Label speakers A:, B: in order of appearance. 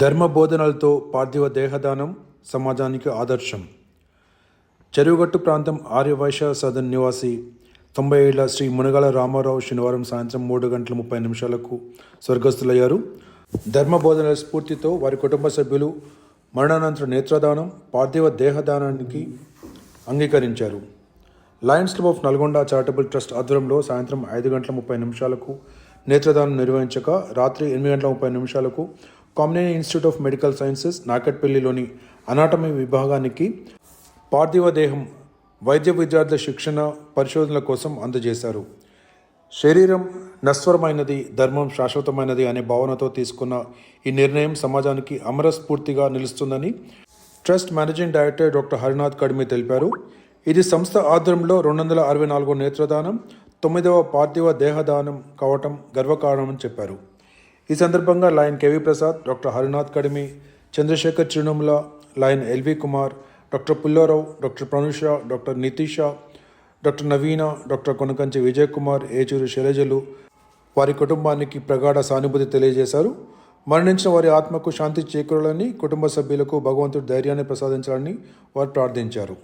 A: ధర్మ బోధనలతో పార్థివ దేహదానం సమాజానికి ఆదర్శం. చెరువుగట్టు ప్రాంతం ఆర్యవైశ్య సదన్ నివాసి 90 ఏళ్ల శ్రీ మునగాల రామారావు శనివారం సాయంత్రం 3:30 స్వర్గస్థులయ్యారు. ధర్మ బోధనల స్ఫూర్తితో వారి కుటుంబ సభ్యులు మరణానంతర నేత్రదానం, పార్థివ దేహదానానికి అంగీకరించారు. Lions club of Nalgonda charitable trust ఆధ్వర్యంలో సాయంత్రం 5:30 నేత్రదానం నిర్వహించక రాత్రి 8:30 Kamineni institute of medical sciences నాకట్పల్లిలోని అనాటమీ విభాగానికి పార్థివ దేహం వైద్య విద్యార్థుల శిక్షణ పరిశోధనల కోసం అందజేశారు. శరీరం నశ్వరమైనది, ధర్మం శాశ్వతమైనది అనే భావనతో తీసుకున్న ఈ నిర్ణయం సమాజానికి అమరస్ఫూర్తిగా నిలుస్తుందని trust managing director doctor Harinath Kadimi తెలిపారు. ఇది సంస్థ ఆధ్వర్యంలో 264వ నేత్రదానం, 9వ పార్థివ దేహదానం కావటం గర్వకారణమని చెప్పారు. ఈ సందర్భంగా lion KV Prasad, doctor Harinath Kadimi, Chandrashekar Chirunamula, lion LV Kumar, doctor Pullarao, doctor Pranusha, doctor Nitisha, doctor Navina, doctor Konakanchi Vijay Kumar, Yechuri శైలజలు వారి కుటుంబానికి ప్రగాఢ సానుభూతి తెలియజేశారు. మరణించిన వారి ఆత్మకు శాంతి చేకూరాలని, కుటుంబ సభ్యులకు భగవంతుడు ధైర్యాన్ని ప్రసాదించాలని వారు ప్రార్థించారు.